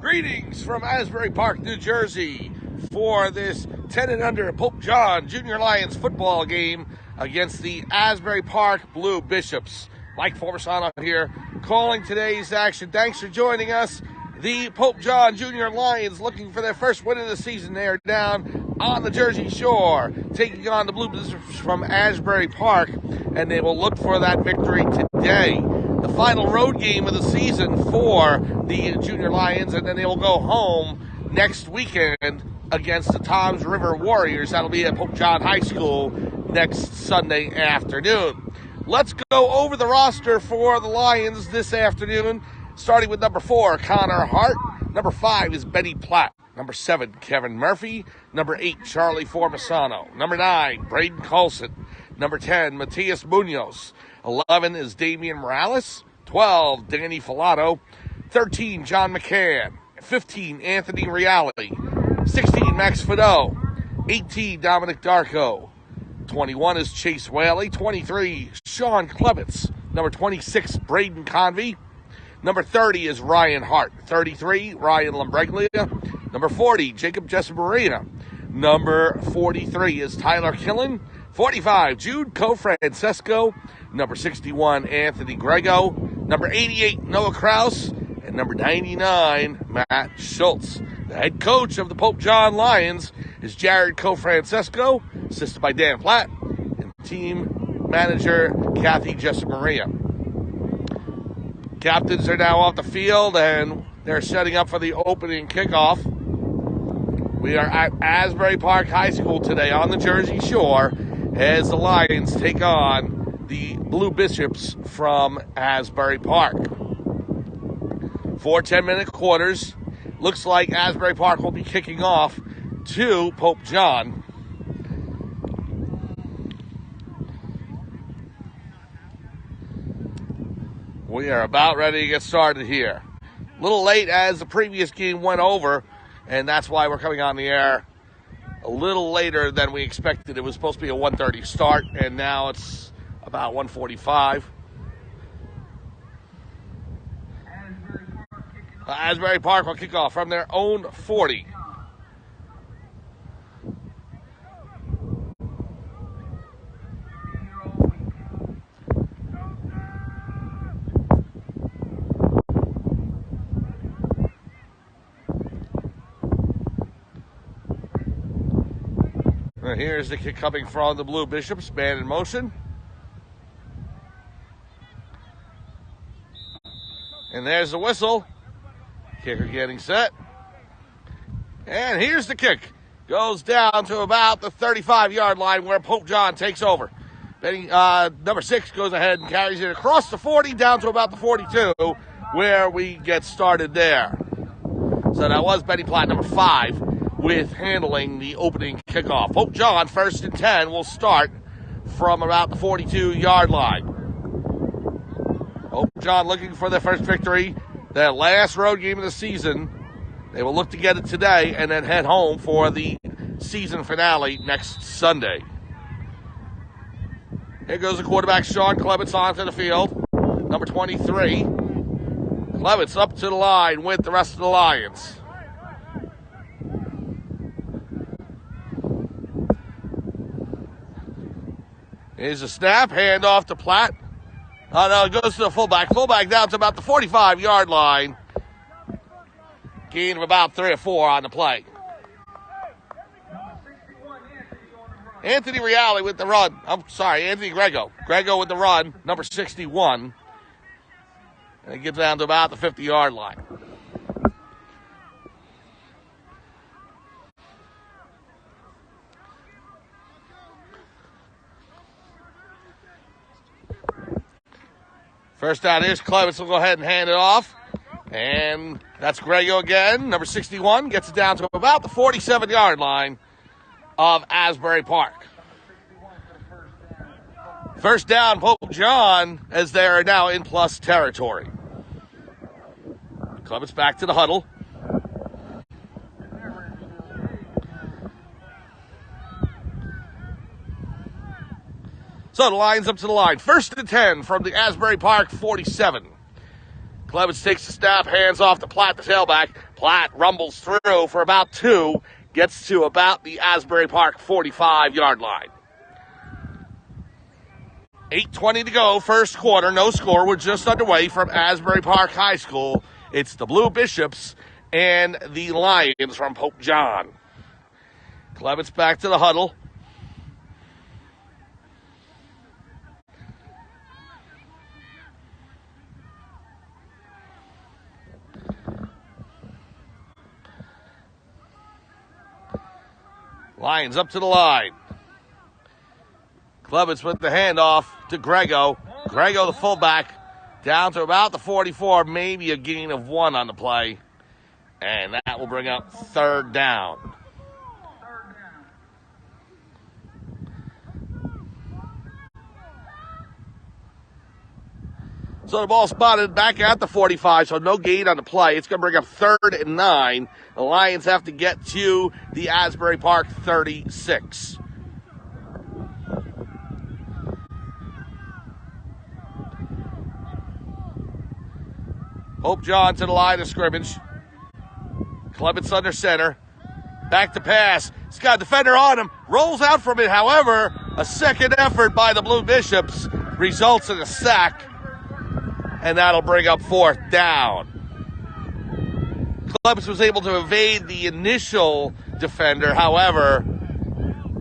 Greetings from Asbury Park, New Jersey, for this 10 and under Pope John Junior Lions football game against the Asbury Park Blue Bishops. Mike Formisano here, calling today's action. Thanks for joining us. The Pope John Junior Lions looking for their first win of the season. They are down on the Jersey Shore, taking on the Blue Bishops from Asbury Park, and they will look for that victory today. The final road game of the season for the Junior Lions, and then they will go home next weekend against the Toms River Warriors. That'll be at Pope John High School next Sunday afternoon. Let's go over the roster for the Lions this afternoon, starting with number 4, Connor Hart. Number 5 is Benny Platt. Number 7, Kevin Murphy. Number 8, Charlie Formisano. Number 9, Braden Colson. Number 10, Matias Munoz. 11 is Damian Morales. 12, Danny Filato. 13, John McCann. 15, Anthony Reale. 16, Max Fido. 18, Dominic Darko. 21 is Chase Whaley. 23, Sean Klebitz. Number 26, Braden Convey. Number 30 is Ryan Hart. 33, Ryan Lambreglia. Number 40, Jacob Jessimarina. Number 43 is Tyler Killen. 45, Jude Cofrancesco. Number 61, Anthony Grego. Number 88, Noah Kraus. And number 99, Matt Schultz. The head coach of the Pope John Lions is Jared Cofrancesco, assisted by Dan Platt, and team manager Kathy Jessimaria. Captains are now off the field, and they're setting up for the opening kickoff. We are at Asbury Park High School today on the Jersey Shore as the Lions take on the Blue Bishops from Asbury Park. 4 10-minute quarters. Looks like Asbury Park will be kicking off to Pope John. We are about ready to get started here. A little late as the previous game went over, and that's why we're coming on the air a little later than we expected. It was supposed to be a 1:30 start, and now it's about 1:45. Asbury Park will kick off from their own 40. Here's the kick coming from the Blue Bishops, man in motion. And there's the whistle. Kicker getting set. And here's the kick. Goes down to about the 35-yard line where Pope John takes over. Number 6 goes ahead and carries it across the 40 down to about the 42 where we get started there. So that was Benny Platt, number 5, with handling the opening kickoff. Pope John, 1st and 10, will start from about the 42-yard line. Pope John looking for their first victory. Their last road game of the season. They will look to get it today and then head home for the season finale next Sunday. Here goes the quarterback, Sean Klebitz, onto the field. Number 23. Klebitz up to the line with the rest of the Lions. Here's a snap, hand off to Platt. Oh, no, it goes to the fullback. Fullback down to about the 45-yard line. Gain of about 3 or 4 on the play. Anthony Reale with the run. Anthony Grego. Grego with the run, number 61. And it gets down to about the 50-yard line. First down, here's Klebitz. Will go ahead and hand it off. And that's Grego again. Number 61 gets it down to about the 47-yard line of Asbury Park. First down, Pope John, as they are now in plus territory. Klebitz back to the huddle. So the Lions up to the line. 1st and 10 from the Asbury Park 47. Clemens takes the snap, hands off to Platt, the tailback. Platt rumbles through for about 2, gets to about the Asbury Park 45-yard line. 8:20 to go, first quarter, no score. We're just underway from Asbury Park High School. It's the Blue Bishops and the Lions from Pope John. Clemens back to the huddle. Lions up to the line. Clemens with the handoff to Grego. Grego, the fullback, down to about the 44, maybe a gain of 1 on the play. And that will bring up third down. So the ball spotted back at the 45, so no gain on the play. It's going to bring up 3rd and 9. The Lions have to get to the Asbury Park 36. Pope John to the line of scrimmage. Clemens under center. Back to pass. He's got a defender on him. Rolls out from it. However, a second effort by the Blue Bishops results in a sack. And that'll bring up 4th down. Clemens was able to evade the initial defender. However,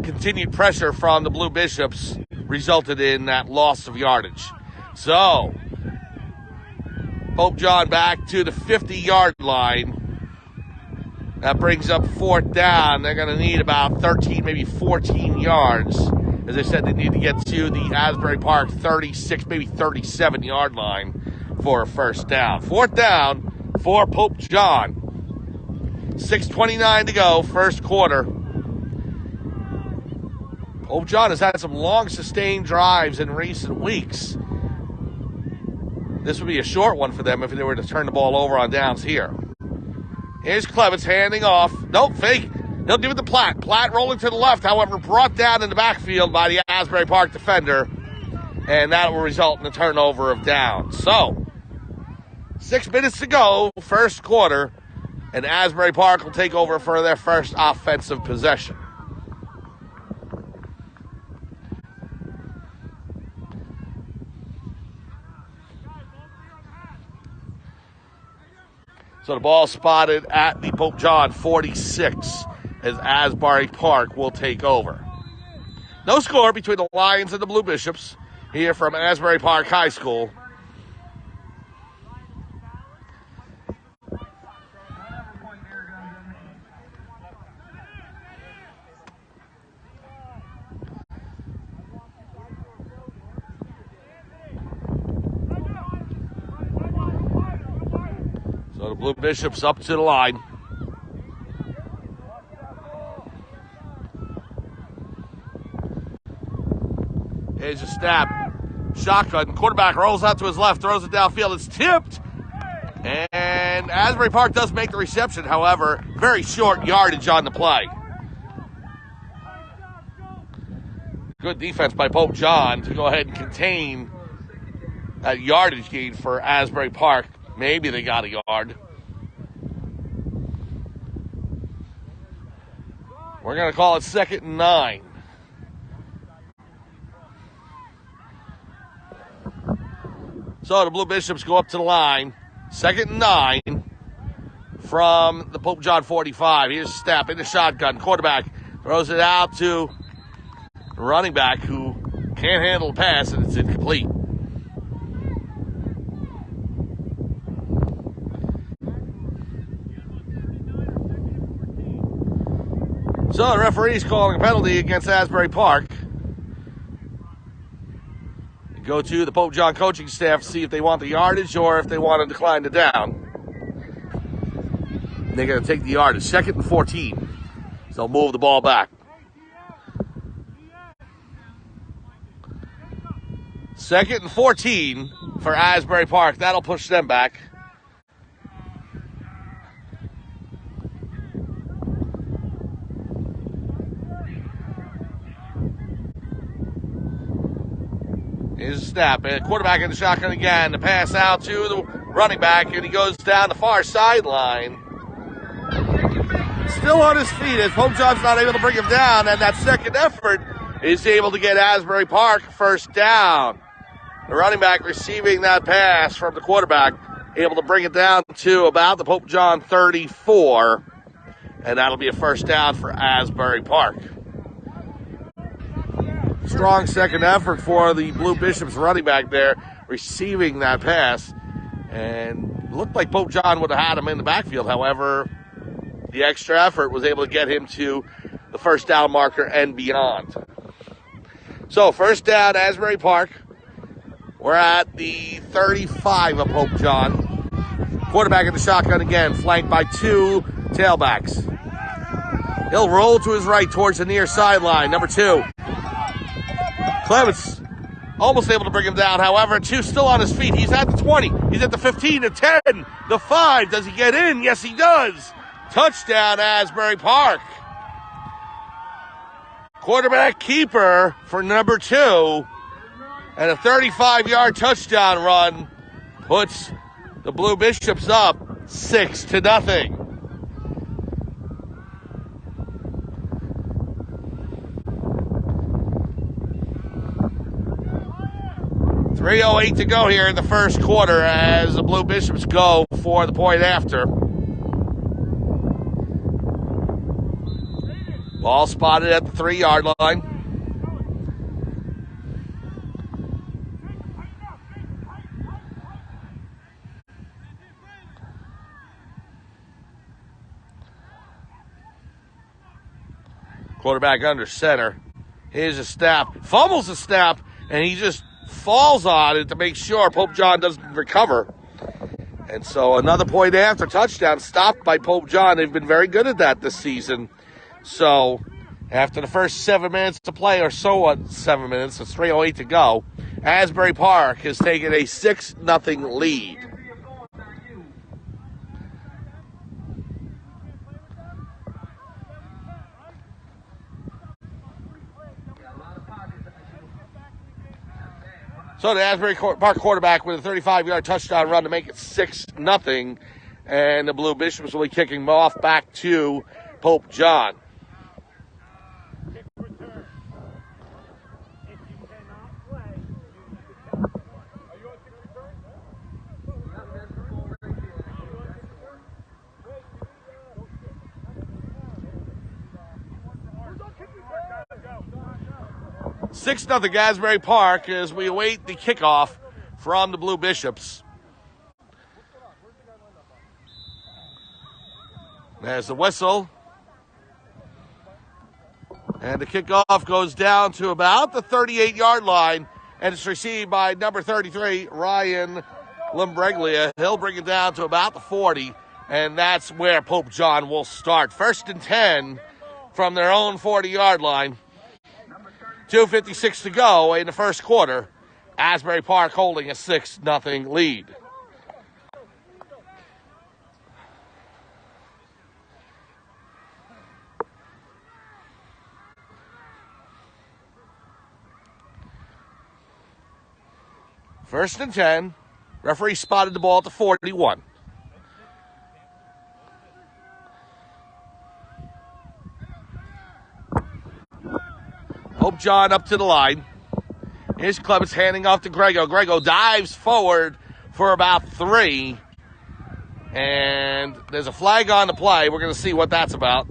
continued pressure from the Blue Bishops resulted in that loss of yardage. So, Pope John back to the 50-yard line. That brings up 4th down. They're going to need about 13, maybe 14 yards. As I said, they need to get to the Asbury Park 36, maybe 37-yard line for a first down. 4th down for Pope John. 6:29 to go, first quarter. Pope John has had some long, sustained drives in recent weeks. This would be a short one for them if they were to turn the ball over on downs here. Here's Clemens handing off. Nope, fake. He'll give it to Platt. Platt rolling to the left, however, brought down in the backfield by the Asbury Park defender. And that will result in a turnover of downs. So, 6 minutes to go, first quarter, and Asbury Park will take over for their first offensive possession. So the ball spotted at the Pope John 46 as Asbury Park will take over. No score between the Lions and the Blue Bishops here from Asbury Park High School. So the Blue Bishops up to the line. Here's a snap. Shotgun. Quarterback rolls out to his left, throws it downfield. It's tipped. And Asbury Park does make the reception. However, very short yardage on the play. Good defense by Pope John to go ahead and contain that yardage gain for Asbury Park. Maybe they got a yard. We're going to call it 2nd and 9. So the Blue Bishops go up to the line. 2nd and 9 from the Pope John 45. Here's a snap in the shotgun. Quarterback throws it out to the running back who can't handle the pass, and it's incomplete. So the referee's calling a penalty against Asbury Park. Go to the Pope John coaching staff to see if they want the yardage or if they want to decline the down. They're going to take the yardage. 2nd and 14. So they'll move the ball back. 2nd and 14 for Asbury Park. That'll push them back. Here's a snap. Quarterback in the shotgun again. The pass out to the running back, and he goes down the far sideline. Still on his feet as Pope John's not able to bring him down, and that second effort is able to get Asbury Park first down. The running back receiving that pass from the quarterback, able to bring it down to about the Pope John 34, and that'll be a first down for Asbury Park. Strong second effort for the Blue Bishops running back there, receiving that pass, and looked like Pope John would have had him in the backfield. However, the extra effort was able to get him to the first down marker and beyond. So first down, Asbury Park. We're at the 35 of Pope John. Quarterback in the shotgun again, flanked by two tailbacks. He'll roll to his right towards the near sideline. Number 2. Clements almost able to bring him down. However, 2 still on his feet. He's at the 20. He's at the 15, the 10, the 5. Does he get in? Yes, he does. Touchdown, Asbury Park. Quarterback keeper for number 2. And a 35-yard touchdown run puts the Blue Bishops up 6-0. .308 to go here in the first quarter as the Blue Bishops go for the point after. Ball spotted at the 3-yard line. Quarterback under center. Here's a snap. Fumbles a snap, and he just falls on it to make sure Pope John doesn't recover. And so another point after touchdown stopped by Pope John. They've been very good at that this season. So after the first 7 minutes to play, or so 7 minutes, it's .308 to go, Asbury Park has taken a 6-0 lead. So the Asbury Park quarterback with a 35-yard touchdown run to make it 6-0, and the Blue Bishops will be kicking off back to Pope John. Six 0 Asbury Park as we await the kickoff from the Blue Bishops. There's the whistle. And the kickoff goes down to about the 38-yard line, and it's received by number 33, Ryan Limbreglia. He'll bring it down to about the 40, and that's where Pope John will start. 1st and 10 from their own 40-yard line. 2:56 to go in the first quarter. Asbury Park holding a 6-0 lead. First and 10. Referee spotted the ball at the 41. Pope John up to the line. Here's Clements handing off to Grego. Grego dives forward for about 3. And there's a flag on the play. We're going to see what that's about.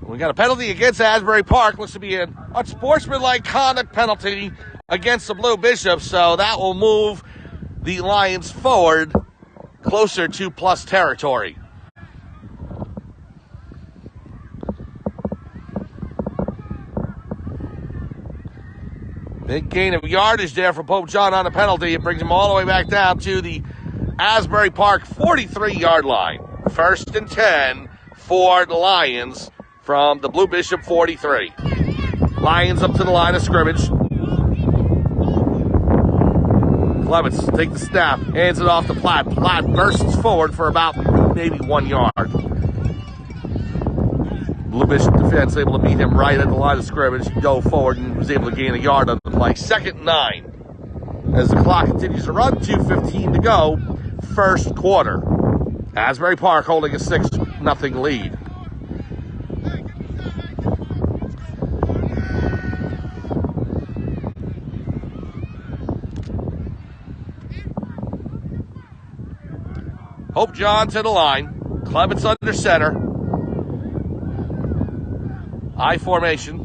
We got a penalty against Asbury Park. Looks to be an unsportsmanlike conduct penalty against the Blue Bishops. So that will move the Lions forward closer to plus territory. Big gain of yardage there for Pope John on the penalty. It brings him all the way back down to the Asbury Park 43-yard line. 1st and 10 for the Lions from the Blue Bishop 43. Lions up to the line of scrimmage. Clements take the snap, hands it off to Platt. Platt bursts forward for about maybe 1 yard. Blue Bishop defense able to meet him right at the line of scrimmage, go forward, and was able to gain a yard on the play. 2nd and 9. As the clock continues to run, 2:15 to go, first quarter. Asbury Park holding a 6-0 lead. Hope John to the line. Clements under center. I formation.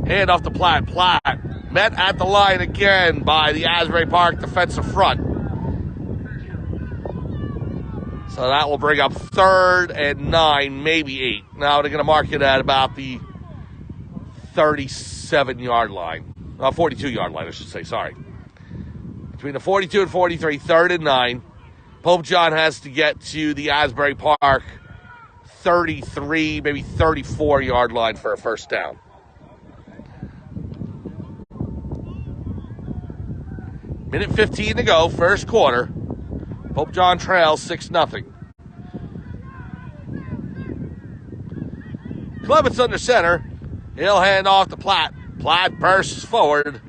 Hand off to Platt. Platt met at the line again by the Asbury Park defensive front. So that will bring up 3rd and 9, maybe 8. Now they're going to mark it at about the 37-yard line. 42-yard line, I should say, sorry. Between the 42 and 43, 3rd and 9. Pope John has to get to the Asbury Park 33, maybe 34-yard line for a first down. Minute 15 to go, first quarter. Pope John trails 6-0. Clements under center. He'll hand off to Platt. Platt bursts forward.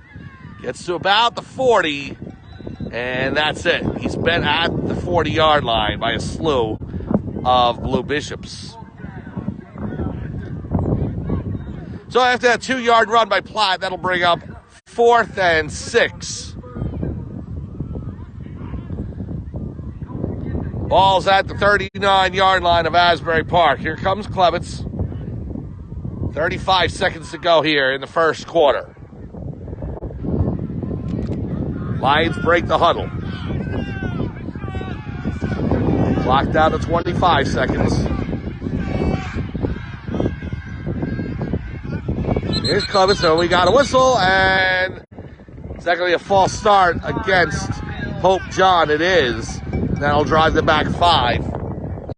Gets to about the 40. And that's it. He's been at the 40-yard line by a slew of Blue Bishops. So after that 2-yard run by Platt, that'll bring up 4th and 6. Ball's at the 39-yard line of Asbury Park. Here comes Clements. 35 seconds to go here in the first quarter. Lions break the huddle. Clock down to 25 seconds. Here's Clements, so we got a whistle, and it's not going to be a false start against Pope John. It is. That'll drive them back 5.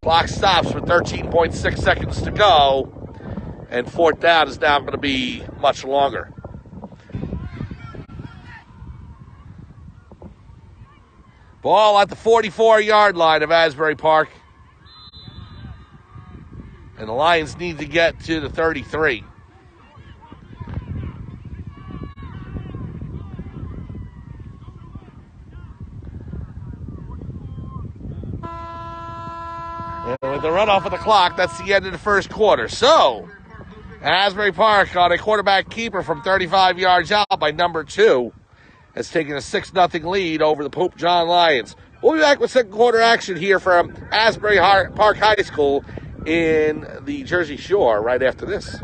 Clock stops with 13.6 seconds to go, and 4th down is now going to be much longer. Ball at the 44-yard line of Asbury Park. And the Lions need to get to the 33. And with the runoff of the clock, that's the end of the first quarter. So, Asbury Park on a quarterback keeper from 35 yards out by number 2 has taken a 6-0 lead over the Pope John Lions. We'll be back with second quarter action here from Asbury Park High School in the Jersey Shore right after this.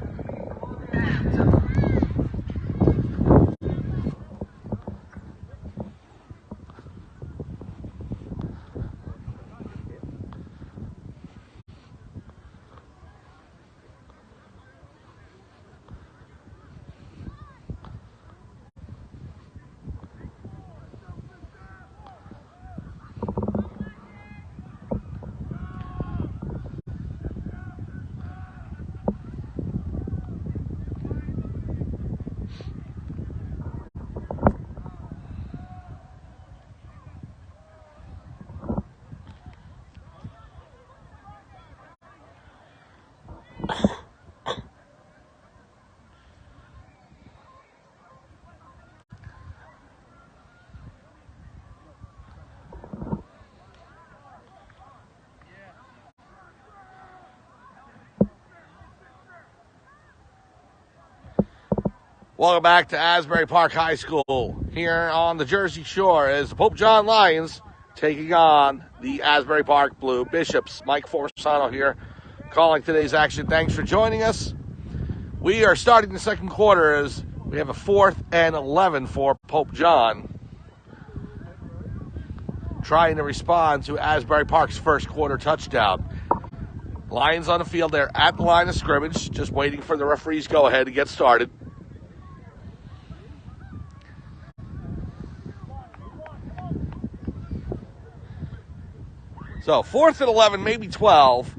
Welcome back to Asbury Park High School here on the Jersey Shore as the Pope John Lions taking on the Asbury Park Blue Bishops. Mike Forsano here calling today's action. Thanks for joining us. We are starting the second quarter as we have a 4th and 11 for Pope John, trying to respond to Asbury Park's first quarter touchdown. Lions on the field. They're at the line of scrimmage, just waiting for the referee's go-ahead to get started. So 4th and 11, maybe 12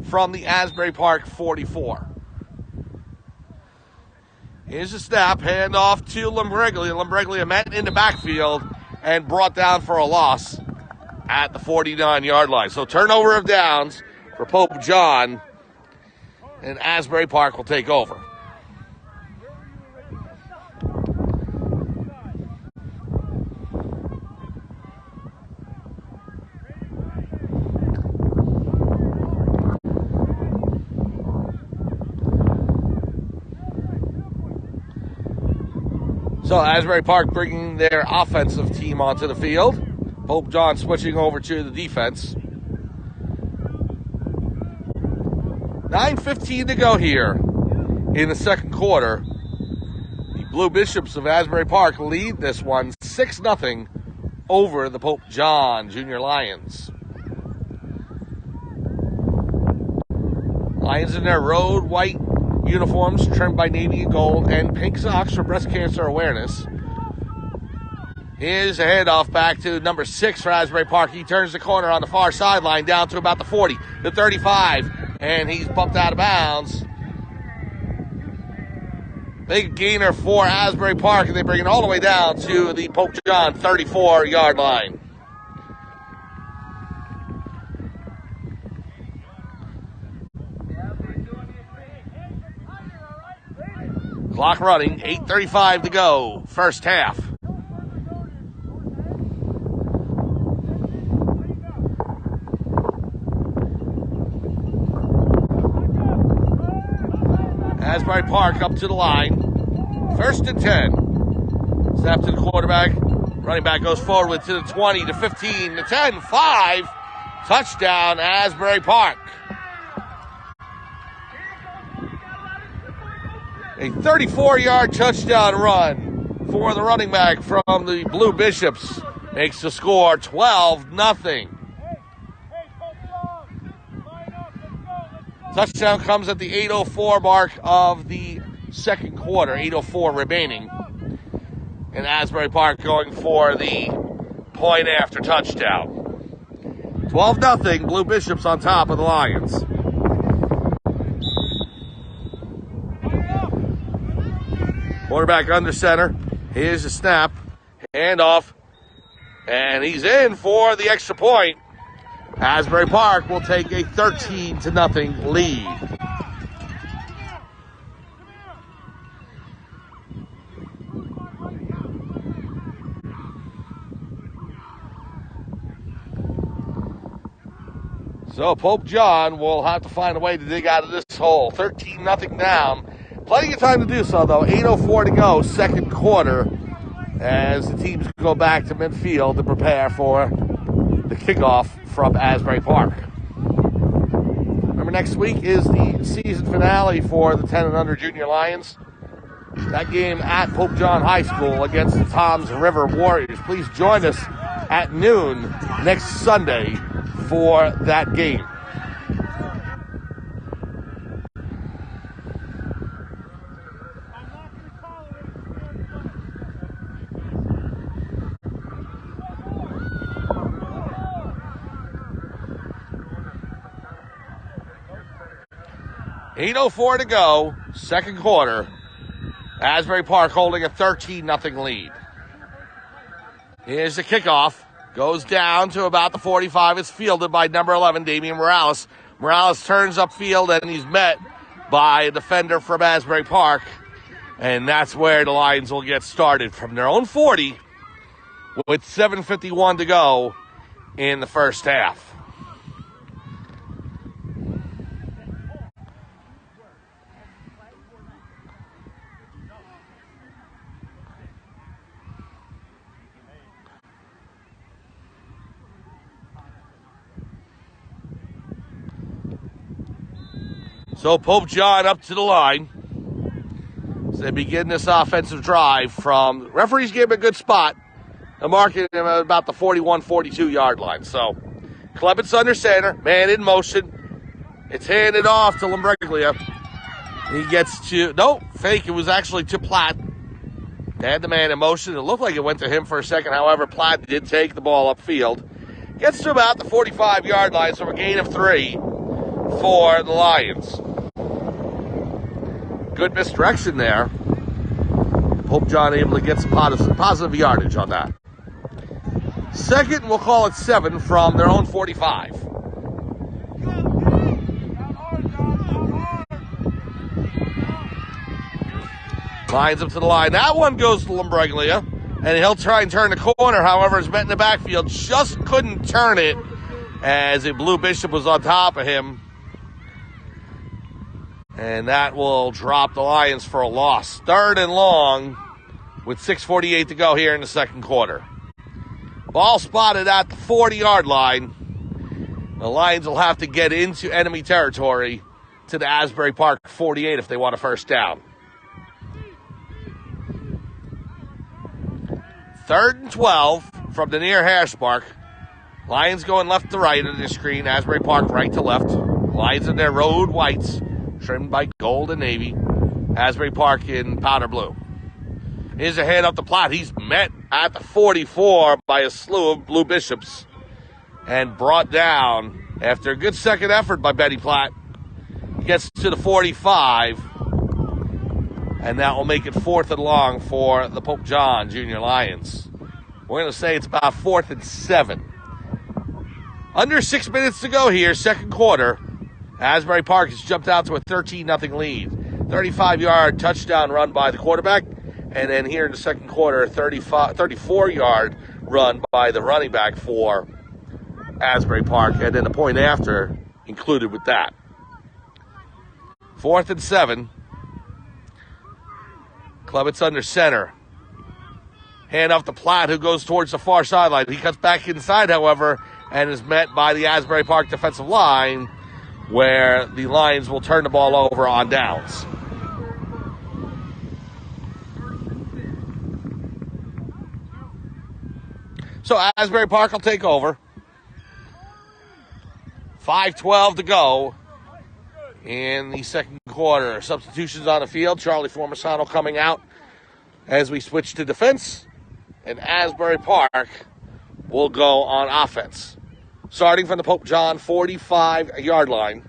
from the Asbury Park 44. Here's a snap, handoff to Lombriglia. Lombriglia met in the backfield and brought down for a loss at the 49-yard line. So turnover of downs for Pope John, and Asbury Park will take over. So Asbury Park bringing their offensive team onto the field. Pope John switching over to the defense. 9:15 to go here in the second quarter. The Blue Bishops of Asbury Park lead this one 6-0 over the Pope John Junior Lions. Lions in their road white uniforms trimmed by navy and gold and pink socks for breast cancer awareness. Here's a handoff back to number 6 for Asbury Park. He turns the corner on the far sideline down to about the 40, the 35, and he's bumped out of bounds. Big gainer for Asbury Park, and they bring it all the way down to the Pope John 34-yard line. Clock running, 8:35 to go, first half. Asbury Park up to the line. 1st and 10. Snap to the quarterback. Running back goes forward to the 20, to 15, to 10, 5. Touchdown, Asbury Park. A 34-yard touchdown run for the running back from the Blue Bishops. Makes the score 12-0. Touchdown comes at the 8:04 mark of the second quarter, 8:04 remaining. And Asbury Park going for the point after touchdown. 12-0, Blue Bishops on top of the Lions. Quarterback under center. Here's the snap. Handoff. And he's in for the extra point. Asbury Park will take a 13-0 lead. So Pope John will have to find a way to dig out of this hole. 13-0 down. Plenty of time to do so, though. 8:04 to go, second quarter, as the teams go back to midfield to prepare for the kickoff from Asbury Park. Remember, next week is the season finale for the 10 and under Junior Lions. That game at Pope John High School against the Toms River Warriors. Please join us at noon next Sunday for that game. .804 to go, second quarter. Asbury Park holding a 13-0 lead. Here's the kickoff. Goes down to about the 45. It's fielded by number 11, Damian Morales. Morales turns upfield, and he's met by a defender from Asbury Park. And that's where the Lions will get started from their own 40 with 7:51 to go in the first half. So Pope John up to the line. So they begin this offensive drive from, referees gave him a good spot. They're marking him at about the 41-42 yard line. So Clements under center, man in motion. It's handed off to Lambriglia. He gets to, no, fake. It was actually to Platt. They had the man in motion. It looked like it went to him for a second. However, Platt did take the ball upfield. Gets to about the 45 yard line, so a gain of 3 for the Lions. Good misdirection there. Pope John able to get some positive yardage on that. Second, we'll call it 7 from their own 45. Lines up to the line. That one goes to Lambriglia, and he'll try and turn the corner. However, it's met in the backfield. Just couldn't turn it as a Blue Bishop was on top of him. And that will drop the Lions for a loss. 3rd and long with 6:48 to go here in the second quarter. Ball spotted at the 40-yard line. The Lions will have to get into enemy territory to the Asbury Park 48 if they want a first down. 3rd and 12 from the near hash mark. Lions going left to right of the screen. Asbury Park right to left. Lions in their road whites, trimmed by gold and navy. Asbury Park in powder blue. Here's a hand up the plot. He's met at the 44 by a slew of Blue Bishops and brought down after a good second effort by Betty Platt. He gets to the 45, and that will make it 4th and long for the Pope John Junior Lions. We're going to say it's about 4th and 7. Under 6 minutes to go here, second quarter. Asbury Park has jumped out to a 13-0 lead. 35-yard touchdown run by the quarterback. And then here in the second quarter, a 34-yard run by the running back for Asbury Park. And then the point after included with that. 4th and 7. Clevett's under center. Hand off to Platt, who goes towards the far sideline. He cuts back inside, however, and is met by the Asbury Park defensive line, where the Lions will turn the ball over on downs. So Asbury Park will take over. 5:12 to go in the second quarter. Substitutions on the field. Charlie Formasano coming out as we switch to defense. And Asbury Park will go on offense. Starting from the Pope John 45-yard line.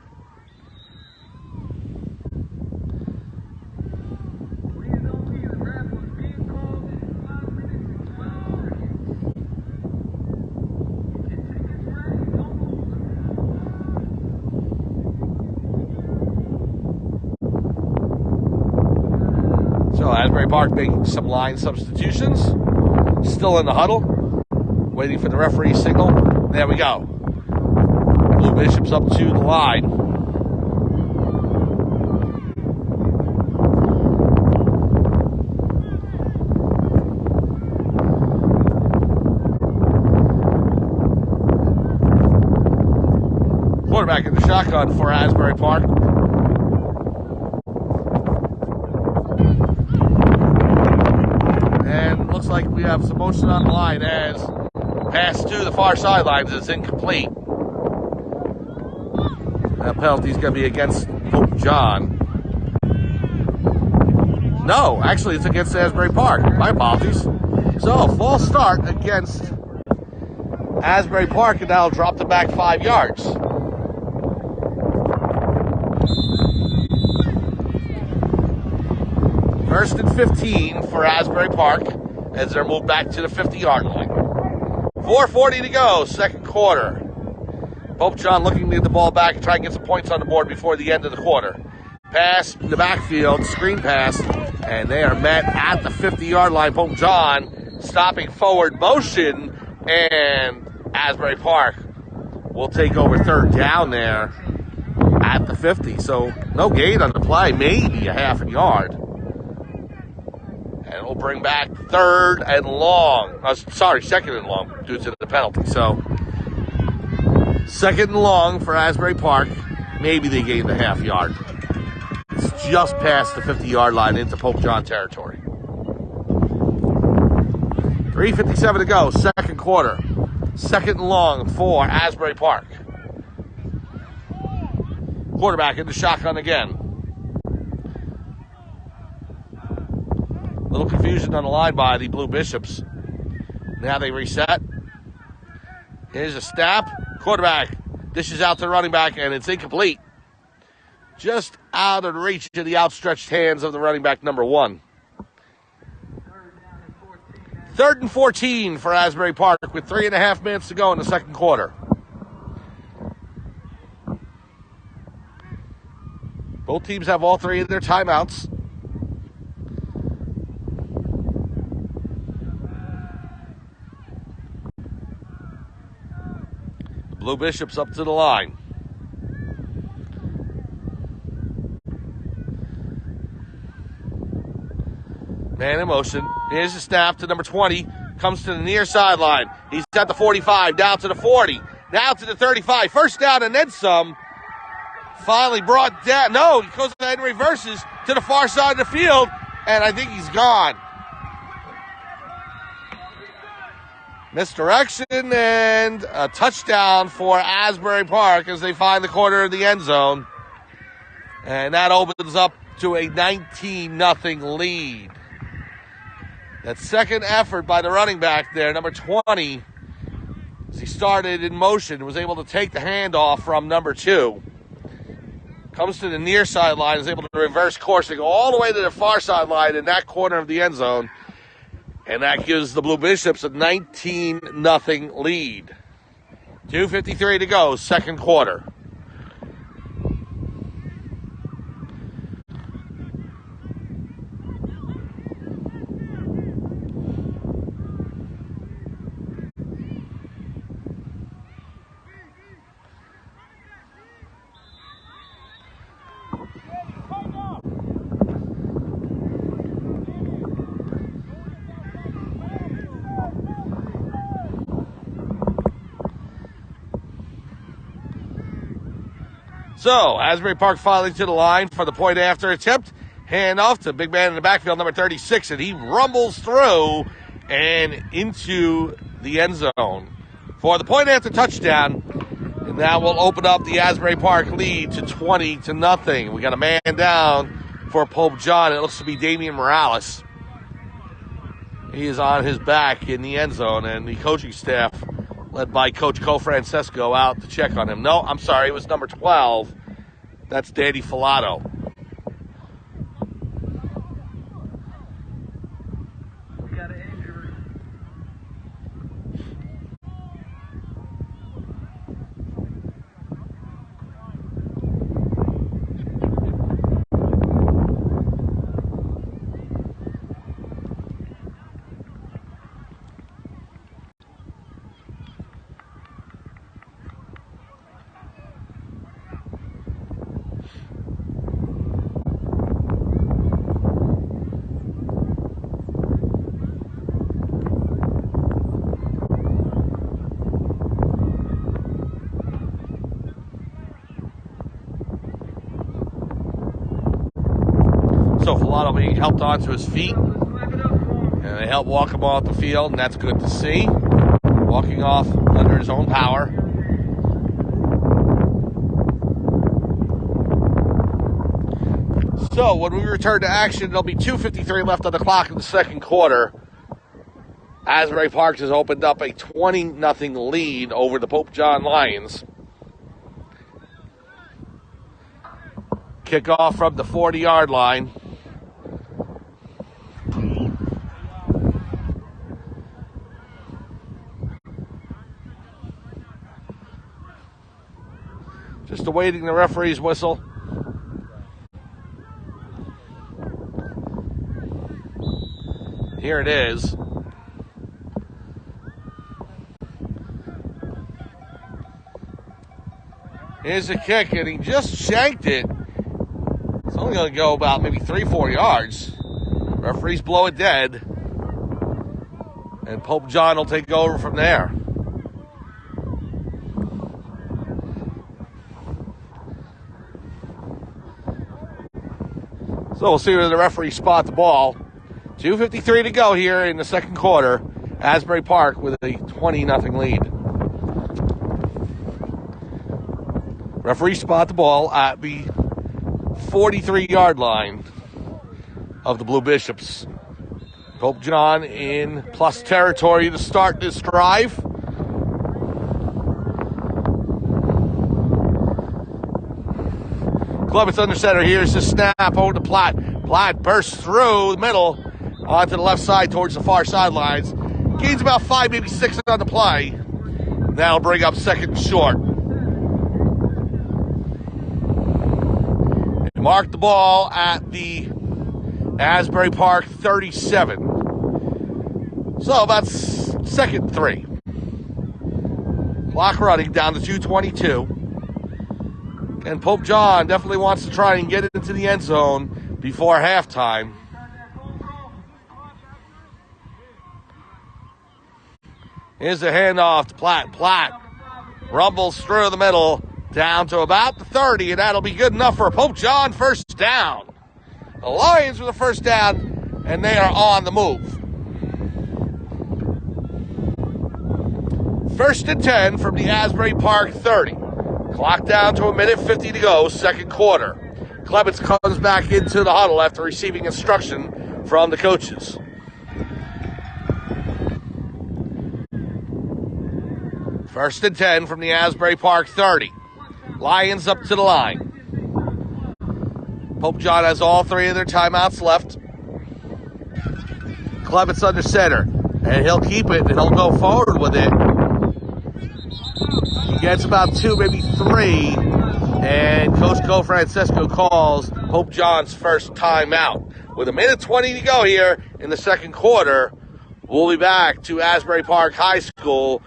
So Asbury Park making some line substitutions. Still in the huddle. Waiting for the referee's signal. There we go. Blue Bishops up to the line. Quarterback in the shotgun for Asbury Park. And looks like we have some motion on the line as pass to the far sidelines is incomplete. That penalty is going to be against Pope John. No, actually it's against Asbury Park. My apologies. So a false start against Asbury Park, and that'll drop them back 5 yards. First and 15 for Asbury Park as they're moved back to the 50-yard line. 4:40 to go, second quarter. Pope John looking to get the ball back and try and get some points on the board before the end of the quarter. Pass in the backfield, screen pass, and they are met at the 50-yard line. Pope John stopping forward motion, and Asbury Park will take over third down there at the 50. So no gain on the play, maybe a half a yard. And it'll bring back second and long due to the penalty. So second and long for Asbury Park. Maybe they gained a half yard. It's just past the 50-yard line into Pope John territory. 3:57 to go, second quarter. Second and long for Asbury Park. Quarterback in the shotgun again. Little confusion on the line by the Blue Bishops. Now they reset. Here's a snap. Quarterback dishes out to the running back, and it's incomplete. Just out of the reach of the outstretched hands of the running back, number 1. 3rd and 14 for Asbury Park with 3.5 minutes to go in the second quarter. Both teams have all 3 of their timeouts. Blue Bishops up to the line. Man in motion. Here's the snap to number 20. Comes to the near sideline. He's at the 45, down to the 40, now to the 35. First down and then some. Finally brought down. No, he goes ahead and reverses to the far side of the field, and I think he's gone. Misdirection and a touchdown for Asbury Park as they find the corner of the end zone. And that opens up to a 19-0 lead. That second effort by the running back there, number 20, as he started in motion, was able to take the handoff from number 2. Comes to the near sideline, is able to reverse course and go all the way to the far sideline in that corner of the end zone. And that gives the Blue Bishops a 19-0 lead. 2:53 to go, second quarter. So, Asbury Park filing to the line for the point after attempt. Hand off to big man in the backfield, number 36, and he rumbles through and into the end zone for the point after touchdown. And that will open up the Asbury Park lead to 20-0. We got a man down for Pope John. It looks to be Damian Morales. He is on his back in the end zone, and the coaching staff, led by Coach Co-Francesco, out to check on him. No, I'm sorry, it was number 12. That's Danny Filato. So Filato being helped onto his feet, and they help walk him off the field, and that's good to see. Walking off under his own power. So when we return to action, there'll be 2:53 left on the clock in the second quarter. Asbury Park has opened up a 20-0 lead over the Pope John Lions. Kickoff from the 40-yard line. Just awaiting the referee's whistle. Here it is. Here's the kick, and he just shanked it. It's only going to go about maybe 3-4 yards. Referees blow it dead. And Pope John will take over from there. So we'll see where the referees spot the ball. 2:53 to go here in the second quarter. Asbury Park with a 20-0 lead. Referee spot the ball at the 43-yard line of the Blue Bishops. Pope John in plus territory to start this drive. Clubbins under center. Here's the snap over to Platt. Platt bursts through the middle onto the left side towards the far sidelines. Gains about 5, maybe 6 on the play. That'll bring up second and short. They mark the ball at the Asbury Park 37. So that's second 3. Clock running down to 2:22. And Pope John definitely wants to try and get into the end zone before halftime. Here's a handoff to Platt. Platt rumbles through the middle down to about the 30, and that'll be good enough for a Pope John first down. The Lions with the first down, and they are on the move. 1st and 10 from the Asbury Park 30. Clock down to 1:50 to go, second quarter. Clements comes back into the huddle after receiving instruction from the coaches. First and 10 from the Asbury Park 30. Lions up to the line. Pope John has all three of their timeouts left. Clements under center, and he'll keep it, and he'll go forward with it. He gets about 2, maybe 3, and Coach Francesco calls Pope John's first timeout. With 1:20 to go here in the second quarter, we'll be back to Asbury Park High School.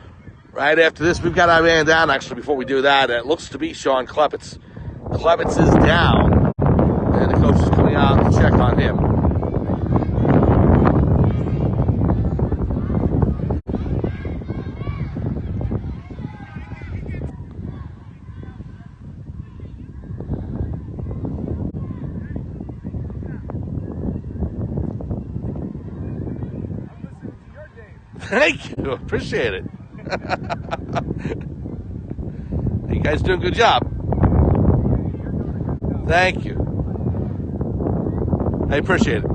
Right after this, we've got our man down, actually, before we do that. It looks to be Sean Clements. Clements is down, and the coach is coming out to check on him. Thank you. Appreciate it. You guys doing a good job. Thank you. I appreciate it.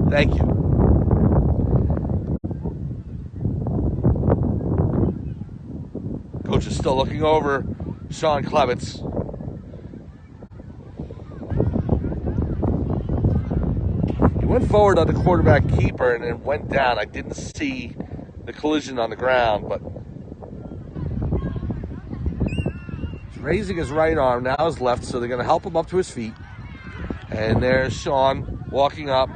Thank you. Coach is still looking over Sean Clements. Went forward on the quarterback keeper and then went down. I didn't see the collision on the ground, but he's raising his right arm, now his left, so they're going to help him up to his feet. And there's Sean walking up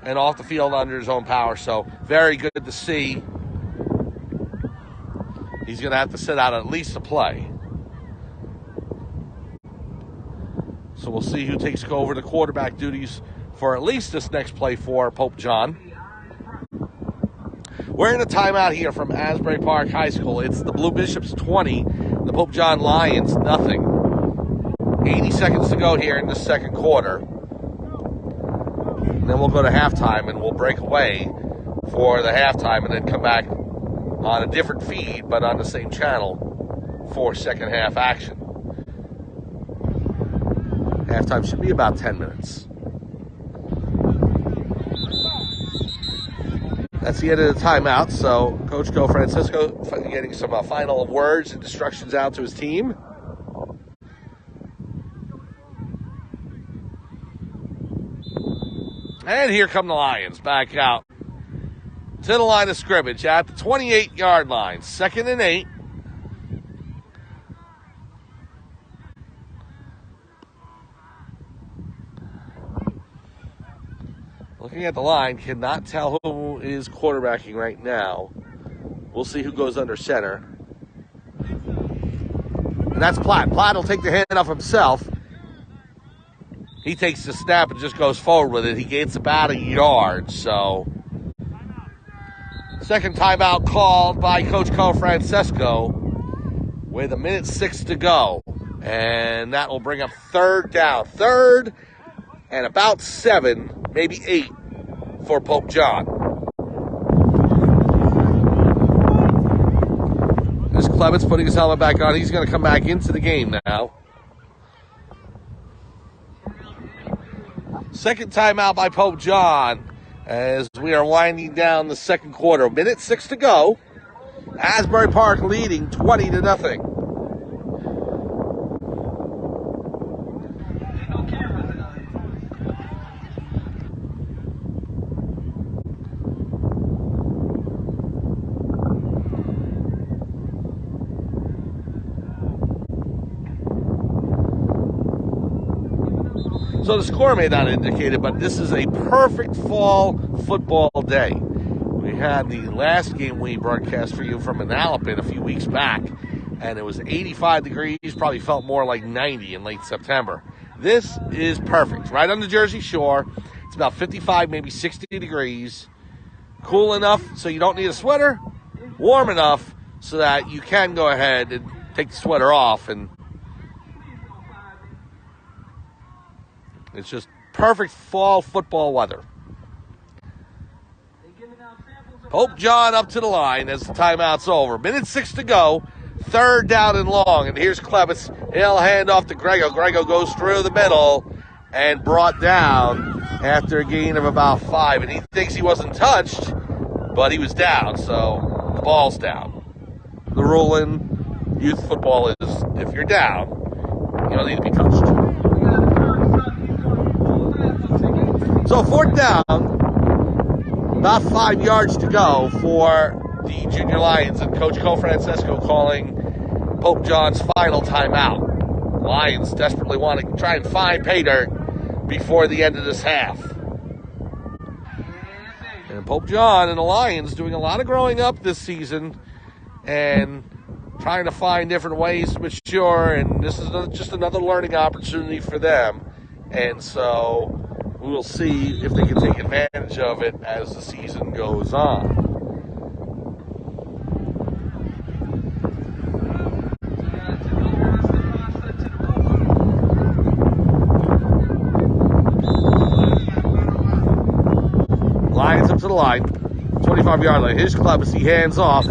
and off the field under his own power, so very good to see. He's going to have to sit out at least a play. So we'll see who takes over the quarterback duties for at least this next play for Pope John. We're in a timeout here from Asbury Park High School. It's the Blue Bishops 20, the Pope John Lions nothing. 80 seconds to go here in the second quarter. And then we'll go to halftime, and we'll break away for the halftime and then come back on a different feed, but on the same channel for second half action. Halftime should be about 10 minutes. That's the end of the timeout, so Coach Francisco getting some final words and instructions out to his team. And here come the Lions back out to the line of scrimmage at the 28-yard line. 2nd and 8. Looking at the line, cannot tell who is quarterbacking right now. We'll see who goes under center. And that's Platt. Platt will take the hand off himself. He takes the snap and just goes forward with it. He gains about a yard, so. Second timeout called by Coach Francesco with 1:06 to go. And that will bring up third down. 3rd and about 7, maybe 8 for Pope John. There's Clements putting his helmet back on. He's going to come back into the game now. Second timeout by Pope John as we are winding down the second quarter. 1:06 to go. Asbury Park leading 20-0. So the score may not indicate it, but this is a perfect fall football day. We had the last game we broadcast for you from Manalapan a few weeks back, and it was 85 degrees, probably felt more like 90 in late September. This is perfect. Right on the Jersey Shore. It's about 55, maybe 60 degrees. Cool enough so you don't need a sweater. Warm enough so that you can go ahead and take the sweater off. And it's just perfect fall football weather. Pope John up to the line as the timeout's over. Minute 6 to go. 3rd down and long. And here's Klebitz. He'll hand off to Grego. Grego goes through the middle and brought down after a gain of about 5. And he thinks he wasn't touched, but he was down. So the ball's down. The rule in youth football is if you're down, you don't need to be touched. So 4th down. About 5 yards to go for the Junior Lions, and Coach Cofrancesco calling Pope John's final timeout. Lions desperately want to try and find pay dirt before the end of this half. And Pope John and the Lions doing a lot of growing up this season and trying to find different ways to mature, and this is just another learning opportunity for them. And so we'll see if they can take advantage of it as the season goes on. Lions up to the line, 25-yard line. Here's Klebitz. He hands off.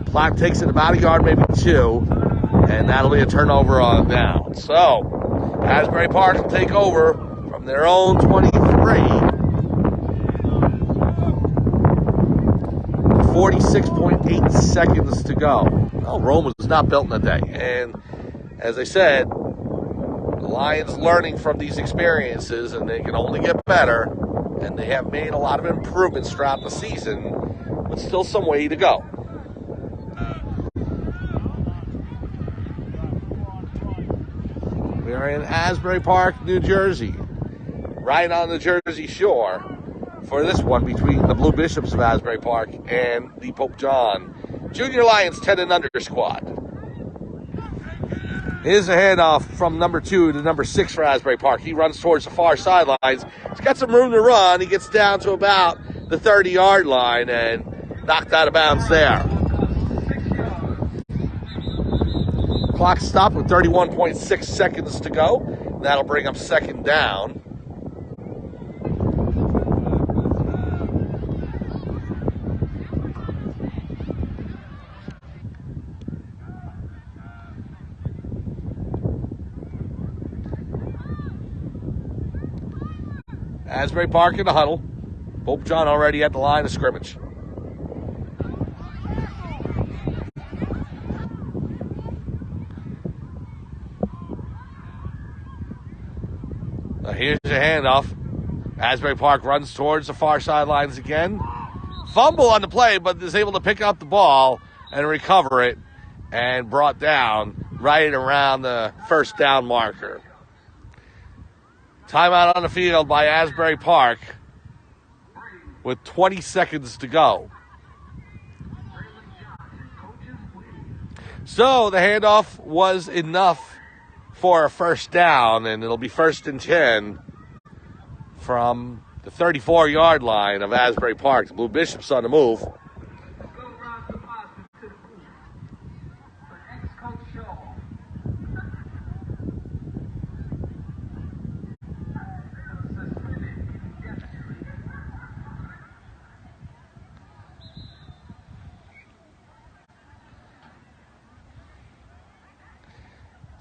Platt takes it about a yard, maybe 2, and that'll be a turnover on down. So Asbury Park will take over from their own 23. 46.8 seconds to go. Well, Rome was not built in a day. And as I said, the Lions learning from these experiences, and they can only get better. And they have made a lot of improvements throughout the season, but still some way to go. We are in Asbury Park, New Jersey, right on the Jersey Shore for this one between the Blue Bishops of Asbury Park and the Pope John Junior Lions 10 and under squad. Here's a handoff from number 2 to number 6 for Asbury Park. He runs towards the far sidelines. He's got some room to run. He gets down to about the 30-yard line and knocked out of bounds there. Clock stopped with 31.6 seconds to go. That'll bring up 2nd down. Asbury Park in the huddle. Pope John already at the line of scrimmage. Here's a handoff. Asbury Park runs towards the far sidelines again. Fumble on the play, but is able to pick up the ball and recover it and brought down right around the 1st down marker. Timeout on the field by Asbury Park with 20 seconds to go. So the handoff was enough for a 1st down, and it'll be 1st and 10 from the 34-yard line of Asbury Park. The Blue Bishops on the move.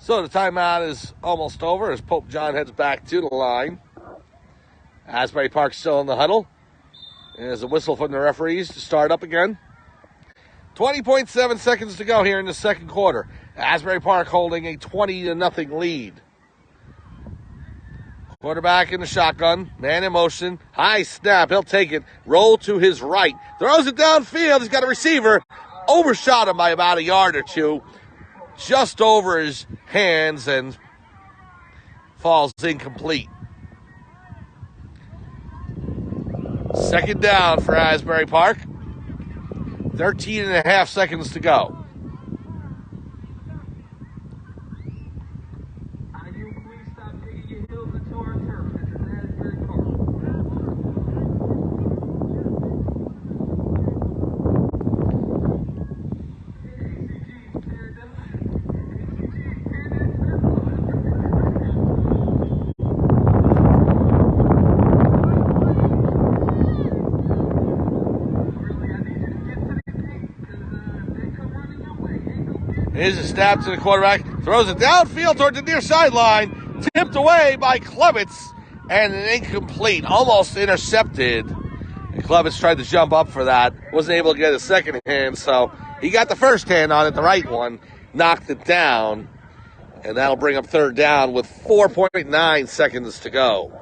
So the timeout is almost over as Pope John heads back to the line. Asbury Park still in the huddle. There's a whistle from the referees to start up again. 20.7 seconds to go here in the 2nd quarter. Asbury Park holding a 20-0 lead. Quarterback in the shotgun. Man in motion. High snap. He'll take it. Roll to his right. Throws it downfield. He's got a receiver. Overshot him by about a yard or 2. Just over his hands and falls incomplete. 2nd down for Asbury Park. 13.5 seconds to go. Here's a stab to the quarterback. Throws it downfield toward the near sideline. Tipped away by Klebitz. And an incomplete. Almost intercepted. And Klebitz tried to jump up for that. Wasn't able to get a second hand. So he got the first hand on it, the right one. Knocked it down. And that'll bring up third down with 4.9 seconds to go.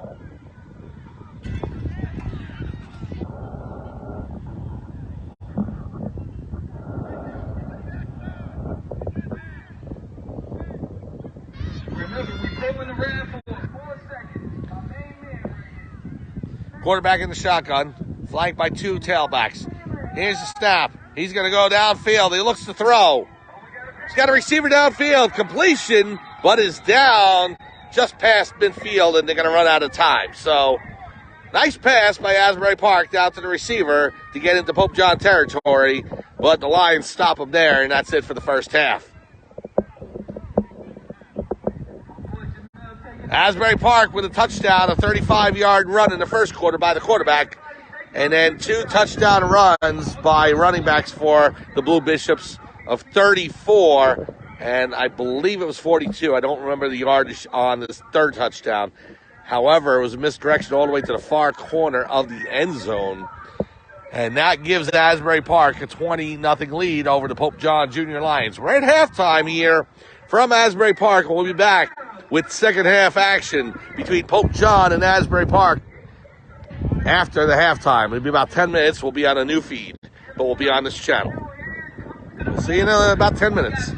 Quarterback in the shotgun, flanked by two tailbacks. Here's the snap. He's going to go downfield. He looks to throw. He's got a receiver downfield. Completion, but is down just past midfield, and they're going to run out of time. So, nice pass by Asbury Park down to the receiver to get into Pope John territory, but the Lions stop him there, and that's it for the first half. Asbury Park with a touchdown, a 35-yard run in the first quarter by the quarterback, and then two touchdown runs by running backs for the Blue Bishops of 34, and I believe it was 42. I don't remember the yardage on this third touchdown. However, it was a misdirection all the way to the far corner of the end zone, and that gives Asbury Park a 20-0 lead over the Pope John Junior Lions. We're at halftime here from Asbury Park, and we'll be back with second half action between Pope John and Asbury Park after the halftime. It'll be about 10 minutes. We'll be on a new feed, but we'll be on this channel. We'll see you in about 10 minutes.